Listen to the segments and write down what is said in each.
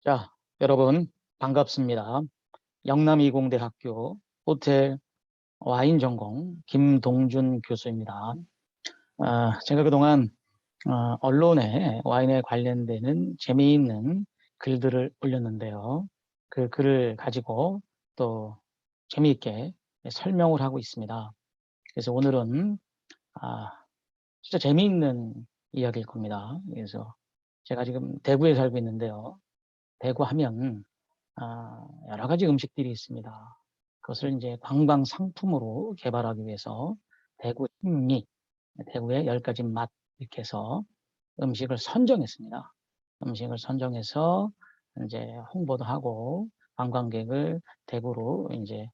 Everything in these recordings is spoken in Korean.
자, 여러분 반갑습니다. 영남이공대학교 호텔 와인 전공 김동준 교수입니다. 제가 그동안 언론에 와인에 관련되는 재미있는 글들을 올렸는데요. 그 글을 가지고 또 재미있게 설명을 하고 있습니다. 그래서 오늘은 진짜 재미있는 이야기일 겁니다. 그래서 제가 지금 대구에 살고 있는데요. 대구 하면 여러 가지 음식들이 있습니다. 그것을 이제 관광 상품으로 개발하기 위해서 대구 신미, 대구의 10가지 맛 이렇게 해서 음식을 선정했습니다. 음식을 선정해서 이제 홍보도 하고 관광객을 대구로 이제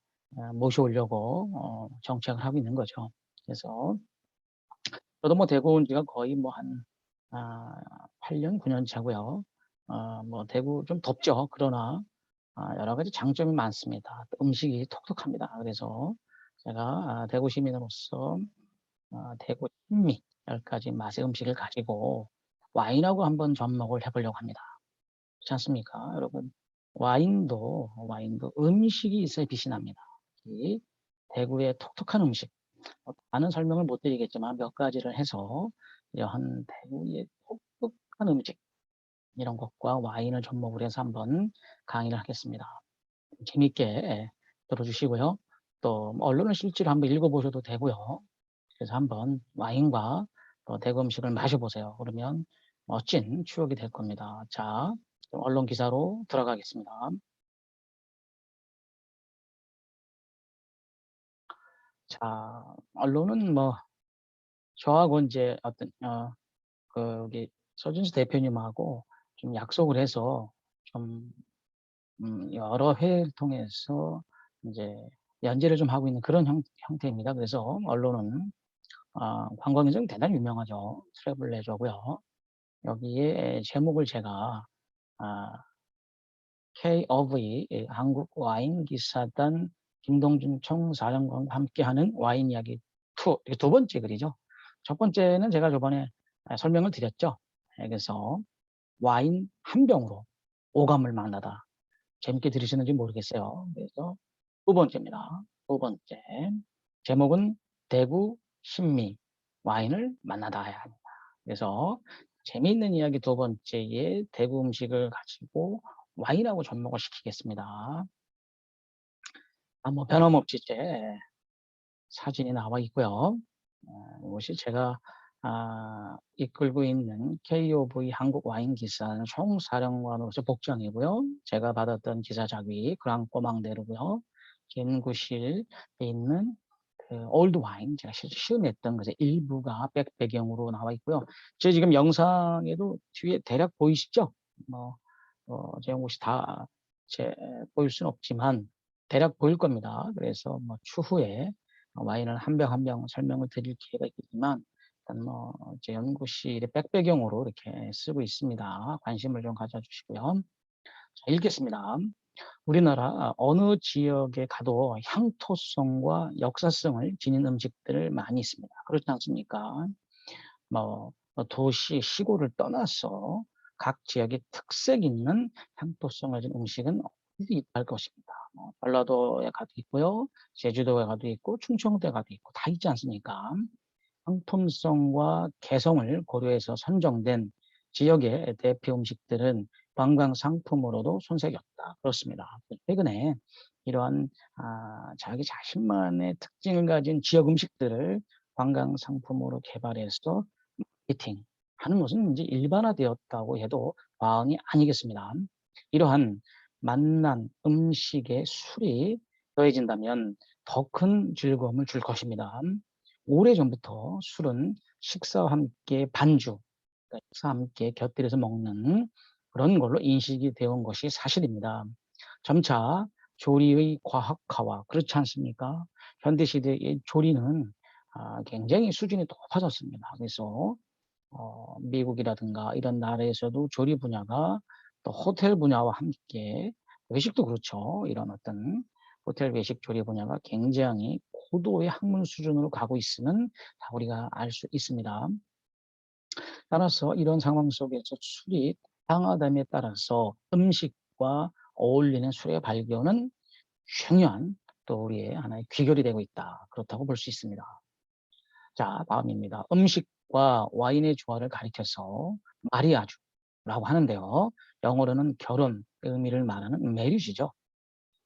모셔오려고 정책을 하고 있는 거죠. 그래서 저도 뭐 대구 온 지가 거의 뭐 한 8년, 9년 차고요. 뭐 대구 좀 덥죠. 그러나 여러 가지 장점이 많습니다. 음식이 톡톡합니다. 그래서 제가 대구 시민으로서 대구 신미 10가지 맛의 음식을 가지고 와인하고 한번 접목을 해보려고 합니다. 그렇지 않습니까? 여러분, 와인도 음식이 있어야 빛이 납니다. 이 대구의 톡톡한 음식, 많은 설명을 못 드리겠지만 몇 가지를 해서 이러한 대구의 톡톡한 음식, 이런 것과 와인을 접목을 해서 한번 강의를 하겠습니다. 재밌게 들어주시고요. 또 언론을 실제로 한번 읽어보셔도 되고요. 그래서 한번 와인과 또 대구 음식을 마셔보세요. 그러면 멋진 추억이 될 겁니다. 자, 언론 기사로 들어가겠습니다. 자, 언론은 뭐 저하고 이제 어떤 여기 서진수 대표님하고 좀 약속을 해서 좀 여러 회를 통해서 이제 연재를 좀 하고 있는 그런 형태입니다. 그래서 언론은 관광에서 대단히 유명하죠. 트래블 레저고요. 여기에 제목을 제가 아, K어브이 한국 와인 기사단 김동준 총사령관과 함께하는 와인 이야기 2, 이게 두 번째 글이죠. 첫 번째는 제가 저번에 설명을 드렸죠. 그래서 와인 한 병으로 오감을 만나다. 재밌게 들으시는지 모르겠어요. 그래서 두 번째입니다. 두 번째. 제목은 대구 신미 와인을 만나다야 합니다. 그래서 재미있는 이야기 두 번째에 대구 음식을 가지고 와인하고 접목을 시키겠습니다. 뭐 변함없이 제 사진이 나와 있고요. 이것이 제가 이끌고 있는 KOV 한국 와인 기사는 총사령관으로서 복장이고요. 제가 받았던 기사 자기 그랑꼬망대로고요. 김구실에 있는 그 올드 와인 제가 실제 시음했던 것의 일부가 배경으로 나와 있고요. 제 지금 영상에도 뒤에 대략 보이시죠? 뭐 제 곳이 다 보일 수는 없지만 대략 보일 겁니다. 그래서 뭐 추후에 와인을 한 병 한 병 설명을 드릴 기회가 있겠지만 일단 뭐 제 연구실의 백배경으로 이렇게 쓰고 있습니다. 관심을 좀 가져주시고요. 자, 읽겠습니다. 우리나라 어느 지역에 가도 향토성과 역사성을 지닌 음식들을 많이 있습니다. 그렇지 않습니까? 도시, 시골을 떠나서 각 지역의 특색 있는 향토성을 가진 음식은 어디도 있다 할 것입니다. 전라도에 가도 있고요. 제주도에 가도 있고 충청도에 가도 있고 다 있지 않습니까? 상품성과 개성을 고려해서 선정된 지역의 대표 음식들은 관광 상품으로도 손색이 없다. 그렇습니다. 최근에 이러한 자기 자신만의 특징을 가진 지역 음식들을 관광 상품으로 개발해서 마케팅 하는 것은 이제 일반화되었다고 해도 과언이 아니겠습니다. 이러한 맛난 음식의 술이 더해진다면 더 큰 즐거움을 줄 것입니다. 오래전부터 술은 식사와 함께 반주, 그러니까 식사와 함께 곁들여서 먹는 그런 걸로 인식이 되어 온 것이 사실입니다. 점차 조리의 과학화와 그렇지 않습니까? 현대시대의 조리는 굉장히 수준이 높아졌습니다. 그래서 미국이라든가 이런 나라에서도 조리 분야가 또 호텔 분야와 함께 외식도 그렇죠. 이런 어떤 호텔 외식 조리 분야가 굉장히 고도의 학문 수준으로 가고 있음은 다 우리가 알 수 있습니다. 따라서 이런 상황 속에서 술이 다양하다에 따라서 음식과 어울리는 술의 발견은 중요한 또 우리의 하나의 귀결이 되고 있다. 그렇다고 볼 수 있습니다. 자, 다음입니다. 음식과 와인의 조화를 가리켜서 마리아주라고 하는데요. 영어로는 결혼 의미를 말하는 메리지죠.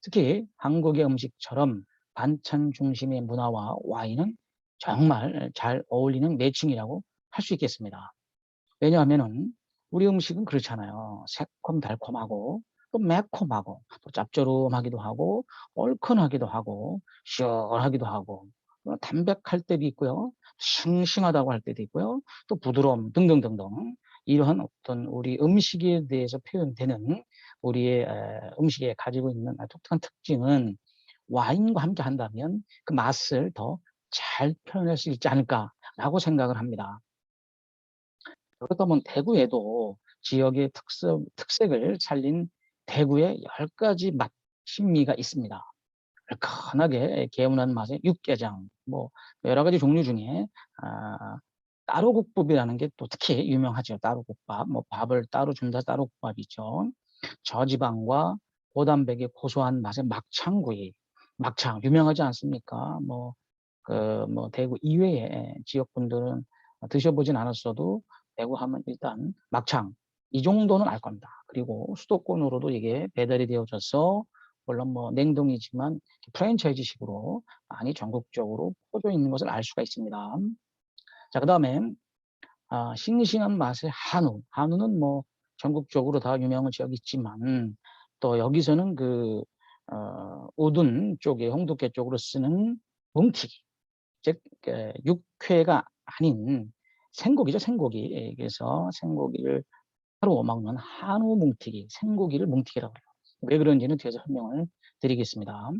특히 한국의 음식처럼 반찬 중심의 문화와 와인은 정말 잘 어울리는 매칭이라고 할 수 있겠습니다. 왜냐하면은 우리 음식은 그렇잖아요. 새콤달콤하고 또 매콤하고 또 짭조름하기도 하고 얼큰하기도 하고 시원하기도 하고 담백할 때도 있고요. 싱싱하다고 할 때도 있고요. 또 부드러움 등등등등 이러한 어떤 우리 음식에 대해서 표현되는 우리의 음식에 가지고 있는 독특한 특징은 와인과 함께 한다면 그 맛을 더 잘 표현할 수 있지 않을까라고 생각을 합니다. 그렇다면 대구에도 지역의 특색을 살린 대구의 10가지 맛신미가 있습니다. 얼큰하게 개운한 맛의 육개장, 뭐 여러 가지 종류 중에 따로국밥이라는 게 또 특히 유명하죠. 따로국밥, 뭐 밥을 따로 준다 따로국밥이죠. 저지방과 고단백의 고소한 맛의 막창구이, 막창 유명하지 않습니까? 뭐 대구 이외의 지역분들은 드셔보진 않았어도 대구 하면 일단 막창 이 정도는 알 겁니다. 그리고 수도권으로도 이게 배달이 되어져서 물론 뭐 냉동이지만 프랜차이즈식으로 많이 전국적으로 퍼져 있는 것을 알 수가 있습니다. 자, 그다음에 싱싱한 맛의 한우. 한우는 뭐 전국적으로 다 유명한 지역이 있지만 또 여기서는 우둔 쪽에 홍두깨 쪽으로 쓰는 뭉티기. 즉 육회가 아닌 생고기죠. 생고기. 그래서 생고기를 하루 먹는 한우 뭉티기, 생고기를 뭉티기라고 해요. 왜 그런지는 뒤에서 설명을 드리겠습니다.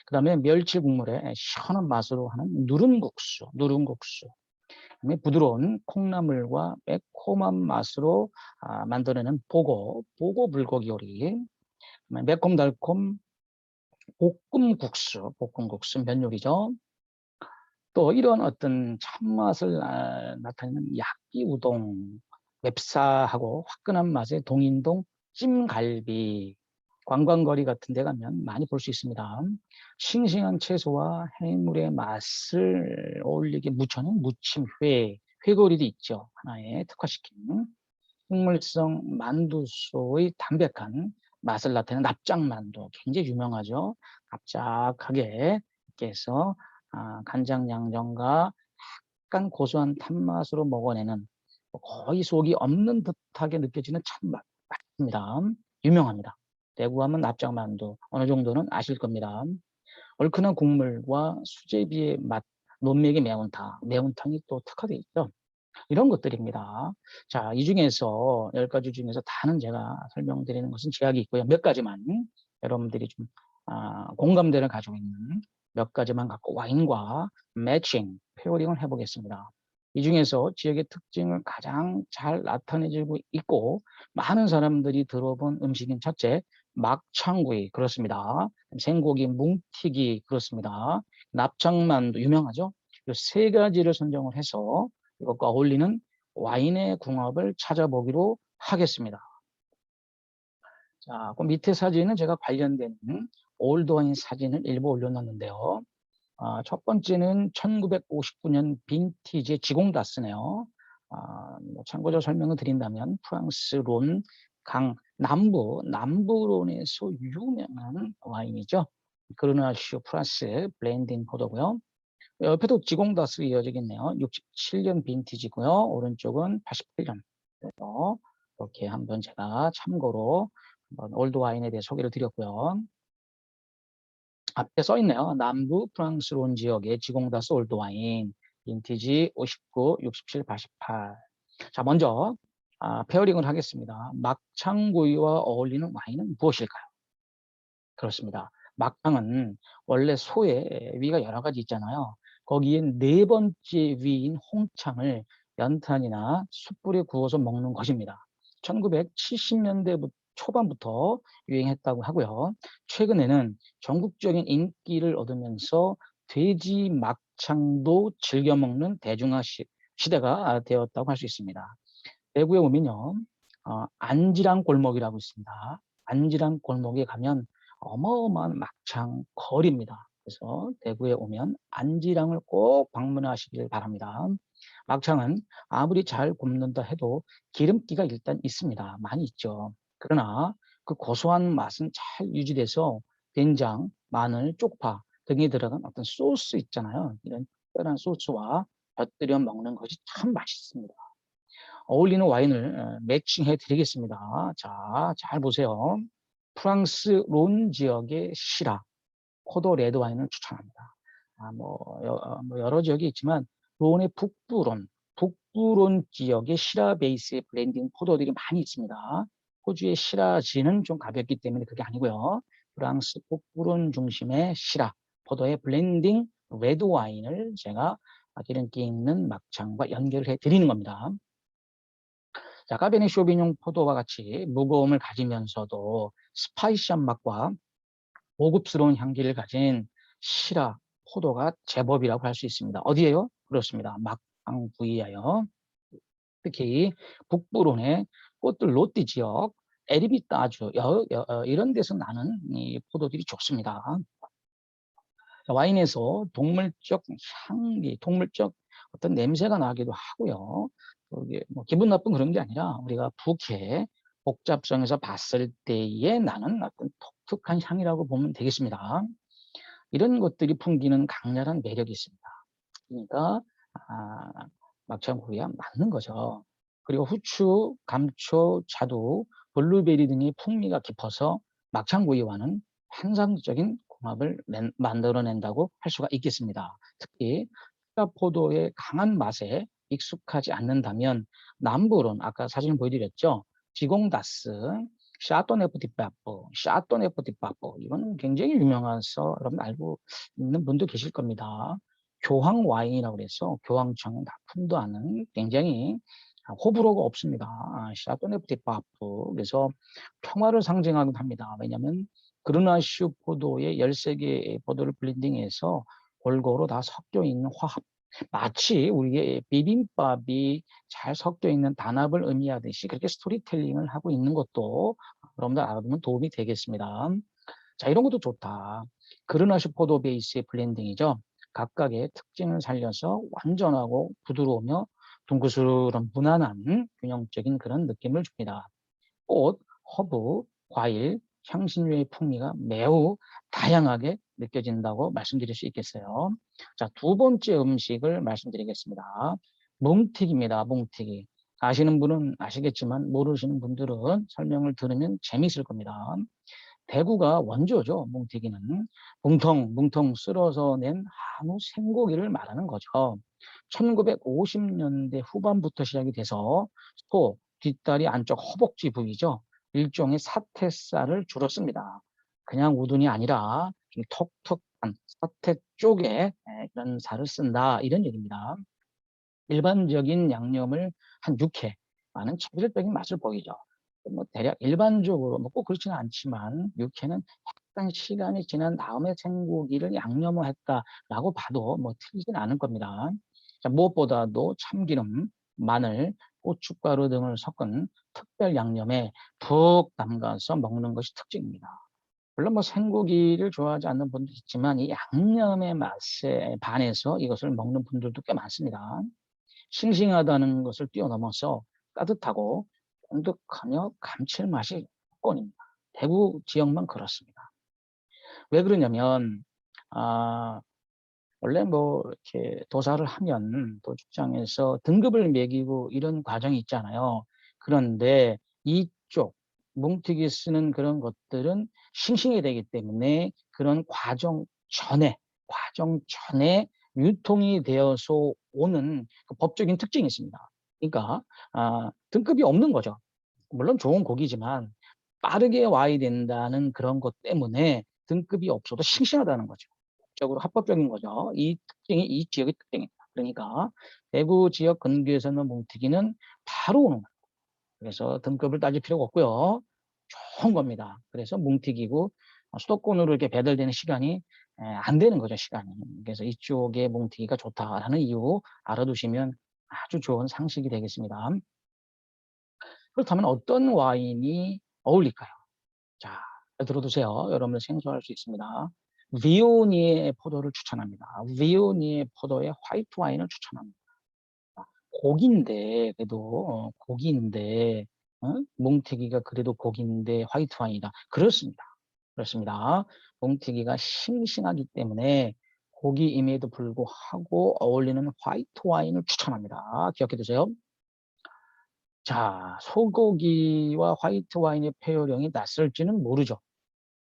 그 다음에 멸치 국물에 시원한 맛으로 하는 누른국수, 누른국수. 그다음에 부드러운 콩나물과 매콤한 맛으로 만들어내는 보고 불고기 요리. 매콤달콤 볶음국수 면 요리죠. 또 이런 어떤 참맛을 나타내는 야끼 우동, 맵싸하고 화끈한 맛의 동인동 찜갈비, 관광거리 같은 데 가면 많이 볼 수 있습니다. 싱싱한 채소와 해물의 맛을 어울리게 무쳐낸 무침회, 회거리도 있죠. 하나의 특화시킨 식물성 만두소의 담백한 맛을 나타내는 납작만두, 굉장히 유명하죠. 납작하게 이렇게 해서 간장 양념과 약간 고소한 탄맛으로 먹어내는 거의 속이 없는 듯하게 느껴지는 참맛 맞습니다. 유명합니다. 대구하면 납작만두 어느 정도는 아실 겁니다. 얼큰한 국물과 수제비의 맛, 논맥의 매운탕, 매운탕이 또 특화되어 있죠. 이런 것들입니다. 자, 이 중에서 10가지 중에서 다는 제가 설명드리는 것은 제약이 있고요. 몇 가지만 여러분들이 좀 공감대를 가지고 있는 몇 가지만 갖고 와인과 매칭, 페어링을 해보겠습니다. 이 중에서 지역의 특징을 가장 잘 나타내주고 있고 많은 사람들이 들어본 음식인 첫째, 막창구이 그렇습니다. 생고기 뭉튀기 그렇습니다. 납작만두 유명하죠. 이 세 가지를 선정을 해서 이것과 어울리는 와인의 궁합을 찾아보기로 하겠습니다. 자, 그 밑에 사진은 제가 관련된 올드 와인 사진을 일부 올려놨는데요. 첫 번째는 1959년 빈티지 지공다스네요. 뭐 참고로 설명을 드린다면 프랑스 론 강 남부론에서 유명한 와인이죠. 그르나슈 플러스 블렌딩 포도고요. 옆에도 지공다스 이어지겠네요. 67년 빈티지고요. 오른쪽은 88년. 그래서 이렇게 한번 제가 참고로 한번 올드 와인에 대해 소개를 드렸고요. 앞에 써 있네요. 남부 프랑스론 지역의 지공다스 올드 와인 빈티지 59, 67, 88. 자, 먼저 페어링을 하겠습니다. 막창구이와 어울리는 와인은 무엇일까요? 그렇습니다. 막창은 원래 소의 위가 여러 가지 있잖아요. 거기에 네 번째 위인 홍창을 연탄이나 숯불에 구워서 먹는 것입니다. 1970년대 초반부터 유행했다고 하고요. 최근에는 전국적인 인기를 얻으면서 돼지 막창도 즐겨 먹는 대중화 시대가 되었다고 할 수 있습니다. 대구에 오면요. 안지랑 골목이라고 있습니다. 안지랑 골목에 가면 어마어마한 막창 거리입니다. 그래서 대구에 오면 안지랑을 꼭 방문하시길 바랍니다. 막창은 아무리 잘 굽는다 해도 기름기가 일단 있습니다. 많이 있죠. 그러나 그 고소한 맛은 잘 유지돼서 된장, 마늘, 쪽파 등이 들어간 어떤 소스 있잖아요. 이런 특별한 소스와 곁들여 먹는 것이 참 맛있습니다. 어울리는 와인을 매칭해 드리겠습니다. 자, 잘 보세요. 프랑스 론 지역의 시라, 포도 레드 와인을 추천합니다. 뭐 여러 지역이 있지만 론의 북부론 지역의 시라 베이스의 블렌딩 포도들이 많이 있습니다. 호주의 시라지는 좀 가볍기 때문에 그게 아니고요. 프랑스 북부론 중심의 시라, 포도의 블렌딩 레드 와인을 제가 기름기 있는 막창과 연결해 드리는 겁니다. 자, 까베네 쇼비뇽 포도와 같이 무거움을 가지면서도 스파이시한 맛과 고급스러운 향기를 가진 시라 포도가 제법이라고 할 수 있습니다. 어디에요? 그렇습니다. 막강 부위하여 특히 북부론의 꽃들 롯디 지역, 에리비타주 이런 데서 나는 이 포도들이 좋습니다. 와인에서 동물적 향기, 동물적 어떤 냄새가 나기도 하고요. 이게 뭐 기분 나쁜 그런 게 아니라 우리가 부캐 복잡성에서 봤을 때에 나는 어떤 독특한 향이라고 보면 되겠습니다. 이런 것들이 풍기는 강렬한 매력이 있습니다. 그러니까 아, 막창구이와 맞는 거죠. 그리고 후추, 감초, 자두, 블루베리 등의 풍미가 깊어서 막창구이와는 환상적인 궁합을 만들어낸다고 할 수가 있겠습니다. 특히 포도의 강한 맛에 익숙하지 않는다면 남부론 아까 사진 보여드렸죠. 지공다스, 샤또네프티파포 이거는 굉장히 유명해서 여러분 알고 있는 분도 계실 겁니다. 교황 와인이라고 그래서 교황청의 납품도 하는 굉장히 호불호가 없습니다. 샤토네프티파프 그래서 평화를 상징하기도 합니다. 왜냐하면 그르나슈 포도의 13개의 포도를 블렌딩해서 골고루 다 섞여 있는 화합 마치 우리의 비빔밥이 잘 섞여 있는 단합을 의미하듯이 그렇게 스토리텔링을 하고 있는 것도 여러분들 알아두면 도움이 되겠습니다. 자, 이런 것도 좋다. 그르나슈 포도 베이스의 블렌딩이죠. 각각의 특징을 살려서 완전하고 부드러우며 둥그스런 무난한 균형적인 그런 느낌을 줍니다. 꽃, 허브, 과일, 향신료의 풍미가 매우 다양하게 느껴진다고 말씀드릴 수 있겠어요. 자, 두 번째 음식을 말씀드리겠습니다. 뭉튀기입니다. 뭉튀기. 아시는 분은 아시겠지만 모르시는 분들은 설명을 들으면 재미있을 겁니다. 대구가 원조죠. 뭉튀기는 뭉텅 쓸어서 낸 한우 생고기를 말하는 거죠. 1950년대 후반부터 시작이 돼서 소, 뒷다리 안쪽 허벅지 부위죠. 일종의 사태살을 주로 씁니다. 그냥 우둔이 아니라 좀 톡톡한 사태 쪽에 그런 살을 쓴다 이런 얘기입니다. 일반적인 양념을 한 6회 많은 차별적인 맛을 보이죠. 뭐 대략 일반적으로 뭐 꼭 그렇지는 않지만 6회는 약간 시간이 지난 다음에 생고기를 양념화했다라고 봐도 뭐 틀리진 않을 겁니다. 자, 무엇보다도 참기름, 마늘, 고춧가루 등을 섞은 특별 양념에 푹 담가서 먹는 것이 특징입니다. 물론 뭐 생고기를 좋아하지 않는 분도 있지만 이 양념의 맛에 반해서 이것을 먹는 분들도 꽤 많습니다. 싱싱하다는 것을 뛰어넘어서 따뜻하고 쫀득하며 감칠맛이 특권입니다. 대구 지역만 그렇습니다. 왜 그러냐면 원래 뭐 이렇게 도사를 하면 도축장에서 등급을 매기고 이런 과정이 있잖아요. 그런데 이쪽 뭉튀기 쓰는 그런 것들은 싱싱해야 되기 때문에 그런 과정 전에 유통이 되어서 오는 그 법적인 특징이 있습니다. 그러니까 등급이 없는 거죠. 물론 좋은 고기지만 빠르게 와야 된다는 그런 것 때문에 등급이 없어도 싱싱하다는 거죠. 법적으로 합법적인 거죠. 이 특징이 이 지역의 특징입니다. 그러니까 대구 지역 근교에서는 뭉튀기는 바로 오는 거예요. 그래서 등급을 따질 필요가 없고요. 좋은 겁니다. 그래서 뭉튀기고 수도권으로 이렇게 배달되는 시간이 안 되는 거죠, 시간이. 그래서 이쪽에 뭉튀기가 좋다라는 이유 알아두시면 아주 좋은 상식이 되겠습니다. 그렇다면 어떤 와인이 어울릴까요? 자, 들어두세요. 여러분들 생소할 수 있습니다. 비오니의 포도를 추천합니다. 비오니의 포도의 화이트 와인을 추천합니다. 고기인데 그래도 고기인데 뭉티기가 그래도 고기인데 화이트 와인이다. 그렇습니다. 그렇습니다. 뭉티기가 싱싱하기 때문에 고기임에도 불구하고 어울리는 화이트 와인을 추천합니다. 기억해 두세요. 자, 소고기와 화이트 와인의 폐요령이 낯설지는 모르죠.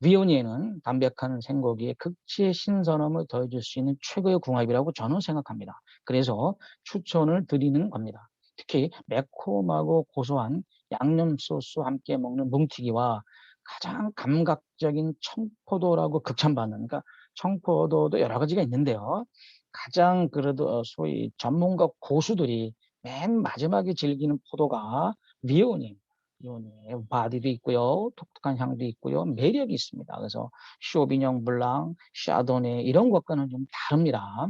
위온이에는 담백한 생고기에 극치의 신선함을 더해줄 수 있는 최고의 궁합이라고 저는 생각합니다. 그래서 추천을 드리는 겁니다. 특히 매콤하고 고소한 양념 소스와 함께 먹는 뭉티기와 가장 감각적인 청포도라고 극찬받는, 그러니까 청포도도 여러 가지가 있는데요. 가장 그래도 소위 전문가 고수들이 맨 마지막에 즐기는 포도가 위온입니다. 이온의 바디도 있고요, 독특한 향도 있고요, 매력이 있습니다. 그래서 쇼비뇽 블랑, 샤도네 이런 것과는 좀 다릅니다.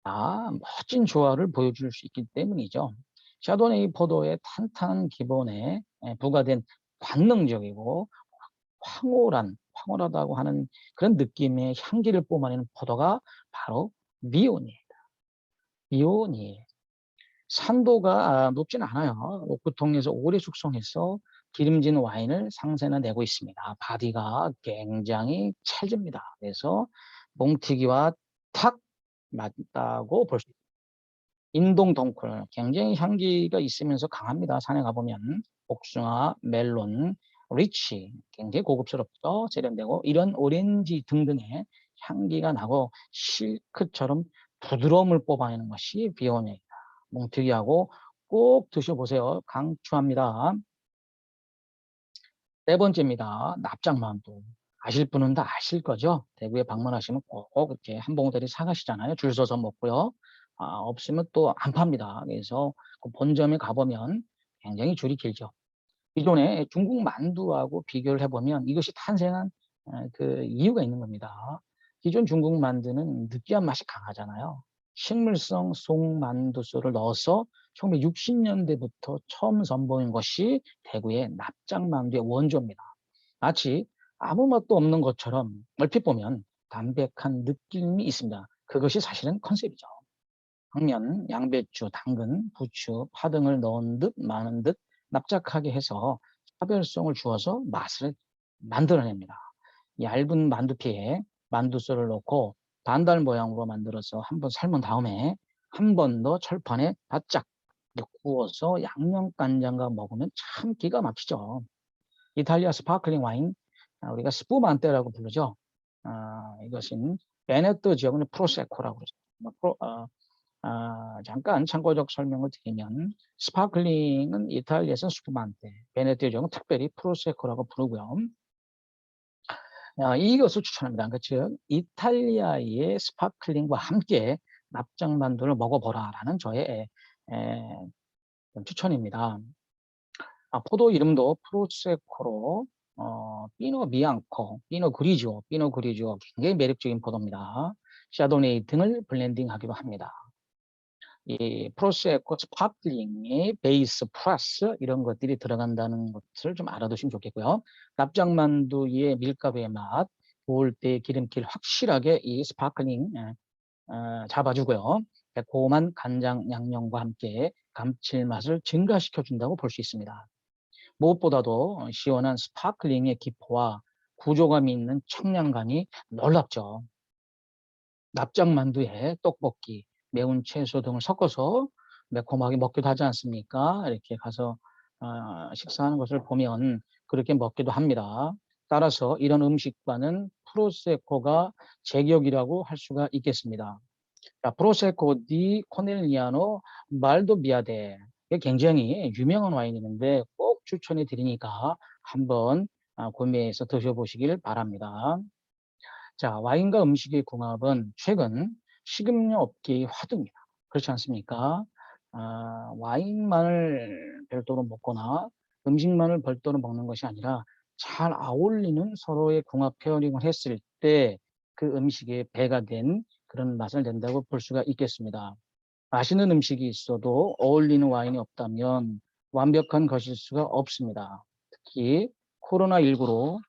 멋진 조화를 보여줄 수 있기 때문이죠. 샤도네이 포도의 탄탄한 기본에 부과된 관능적이고 황홀하다고 하는 그런 느낌의 향기를 뿜어내는 포도가 바로 미온이에요. 미온이 산도가 높진 않아요. 오크통에서 오래 숙성해서 기름진 와인을 상세나 내고 있습니다. 바디가 굉장히 찰집니다. 그래서 몽튀기와 탁 맞다고 볼 수 있습니다. 인동 덩쿨 굉장히 향기가 있으면서 강합니다. 산에 가보면 복숭아, 멜론, 리치 굉장히 고급스럽죠. 세련되고 이런 오렌지 등등의 향기가 나고 실크처럼 부드러움을 뽑아내는 것이 비오네입니다. 몽튀기하고 꼭 드셔보세요. 강추합니다. 네 번째입니다. 납작만두. 아실 분은 다 아실 거죠? 대구에 방문하시면 꼭 이렇게 한 봉다리 사가시잖아요. 줄 서서 먹고요. 없으면 또 안 팝니다. 그래서 그 본점에 가보면 굉장히 줄이 길죠. 기존의 중국 만두하고 비교를 해보면 이것이 탄생한 그 이유가 있는 겁니다. 기존 중국 만두는 느끼한 맛이 강하잖아요. 식물성 송만두소를 넣어서 1960년대부터 처음 선보인 것이 대구의 납작만두의 원조입니다. 마치 아무 맛도 없는 것처럼 얼핏 보면 담백한 느낌이 있습니다. 그것이 사실은 컨셉이죠. 당면, 양배추, 당근, 부추, 파 등을 넣은 듯 마는 듯 납작하게 해서 차별성을 주어서 맛을 만들어냅니다. 얇은 만두피에 만두소를 넣고 반달 모양으로 만들어서 한번 삶은 다음에 한 번 더 철판에 바짝 구워서 양념 간장과 먹으면 참 기가 막히죠. 이탈리아 스파클링 와인, 우리가 스푸만테라고 부르죠. 이것은 베네토 지역은 프로세코라고 그러죠. 잠깐 참고적 설명을 드리면 스파클링은 이탈리아에서는 스푸만테, 베네토 지역은 특별히 프로세코라고 부르고요. 이것을 추천합니다. 그러니까 즉 이탈리아의 스파클링과 함께 납작만두를 먹어보라라는 저의 추천입니다. 포도 이름도 프로세코로 피노 비앙코, 피노 그리지오 굉장히 매력적인 포도입니다. 샤도네이 등을 블렌딩하기도 합니다. 이 프로세코 스파클링의 베이스 플러스 이런 것들이 들어간다는 것을 좀 알아두시면 좋겠고요. 납작만두의 밀가루의 맛, 구울 때 기름기를 확실하게 이 스파클링 잡아주고요. 매콤한 간장 양념과 함께 감칠맛을 증가시켜 준다고 볼 수 있습니다. 무엇보다도 시원한 스파클링의 기포와 구조감이 있는 청량감이 놀랍죠. 납작만두에 떡볶이, 매운 채소 등을 섞어서 매콤하게 먹기도 하지 않습니까? 이렇게 가서 식사하는 것을 보면 그렇게 먹기도 합니다. 따라서 이런 음식과는 프로세코가 제격이라고 할 수가 있겠습니다. 자, 프로세코 디 코넬리아노 말도비아데 굉장히 유명한 와인인데 꼭 추천해 드리니까 한번 구매해서 드셔보시길 바랍니다. 자, 와인과 음식의 궁합은 최근 식음료 업계의 화두입니다. 그렇지 않습니까? 와인만을 별도로 먹거나 음식만을 별도로 먹는 것이 아니라 잘 어울리는 서로의 궁합 페어링을 했을 때 그 음식에 배가 된 그런 맛을 낸다고 볼 수가 있겠습니다. 맛있는 음식이 있어도 어울리는 와인이 없다면 완벽한 것일 수가 없습니다. 특히 코로나19로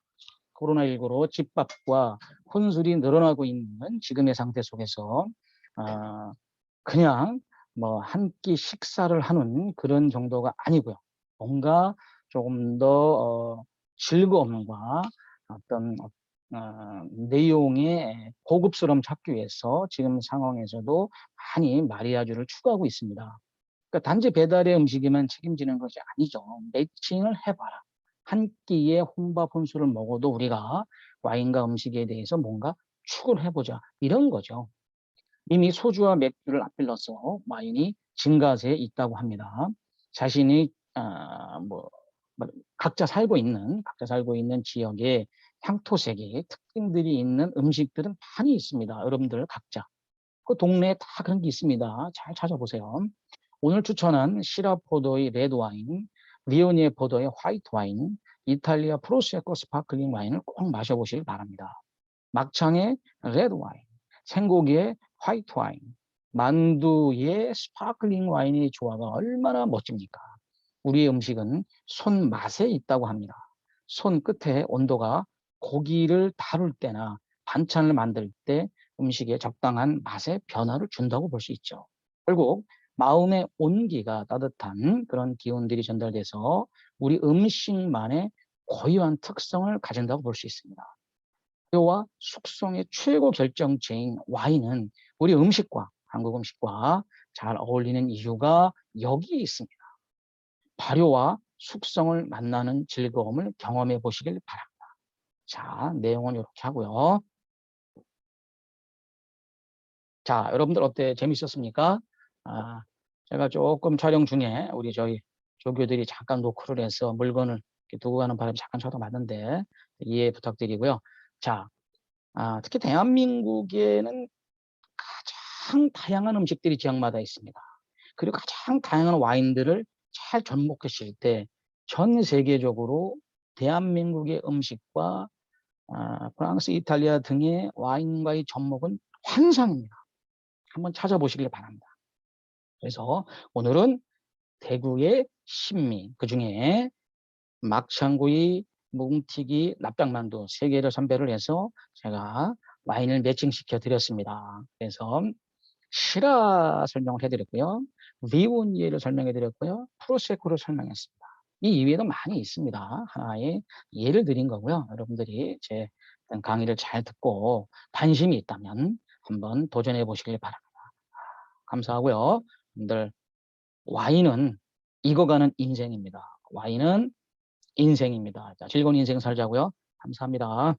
집밥과 혼술이 늘어나고 있는 지금의 상태 속에서 아, 그냥 뭐 한 끼 식사를 하는 그런 정도가 아니고요. 뭔가 조금 더 즐거움과 어떤 내용의 고급스러움 찾기 위해서 지금 상황에서도 많이 마리아주를 추구하고 있습니다. 그러니까 단지 배달의 음식에만 책임지는 것이 아니죠. 매칭을 해봐라. 한 끼에 혼밥 혼술을 먹어도 우리가 와인과 음식에 대해서 뭔가 추구를 해보자. 이런 거죠. 이미 소주와 맥주를 앞질러서 와인이 증가세에 있다고 합니다. 자신이 각자 살고 있는 지역의 향토색이 특징들이 있는 음식들은 많이 있습니다. 여러분들 각자 그 동네에 다 그런 게 있습니다. 잘 찾아보세요. 오늘 추천한 시라 포도의 레드 와인, 리오니에 포도의 화이트 와인, 이탈리아 프로세코 스파클링 와인을 꼭 마셔보시길 바랍니다. 막창의 레드 와인, 생고기의 화이트 와인, 만두의 스파클링 와인의 조화가 얼마나 멋집니까? 우리의 음식은 손 맛에 있다고 합니다. 손 끝에 온도가 고기를 다룰 때나 반찬을 만들 때 음식에 적당한 맛의 변화를 준다고 볼 수 있죠. 결국 마음의 온기가 따뜻한 그런 기운들이 전달돼서 우리 음식만의 고유한 특성을 가진다고 볼 수 있습니다. 와 숙성의 최고 결정체인 와인은 우리 음식과 한국 음식과 잘 어울리는 이유가 여기에 있습니다. 발효와 숙성을 만나는 즐거움을 경험해 보시길 바랍니다. 자, 내용은 이렇게 하고요. 자, 여러분들 어때? 재밌었습니까? 아, 제가 조금 촬영 중에 우리 저희 조교들이 잠깐 노크를 해서 물건을 두고 가는 바람에 잠깐 쳐다봤는데 이해 부탁드리고요. 자, 특히 대한민국에는 가장 다양한 음식들이 지역마다 있습니다. 그리고 가장 다양한 와인들을 잘 접목했을 때 전 세계적으로 대한민국의 음식과 프랑스, 이탈리아 등의 와인과의 접목은 환상입니다. 한번 찾아보시길 바랍니다. 그래서 오늘은 대구의 신미, 그중에 막창구이, 뭉티기, 납작만두 3개를 선별을 해서 제가 와인을 매칭시켜 드렸습니다. 그래서 시라 설명을 해드렸고요. 리오니에를 설명해 드렸고요. 프로세코를 설명했습니다. 이 이외에도 많이 있습니다. 하나의 예를 드린 거고요. 여러분들이 제 강의를 잘 듣고 관심이 있다면 한번 도전해 보시길 바랍니다. 감사하고요. 여러분들 와인은 익어가는 인생입니다. 와인은 인생입니다. 자, 즐거운 인생 살자고요. 감사합니다.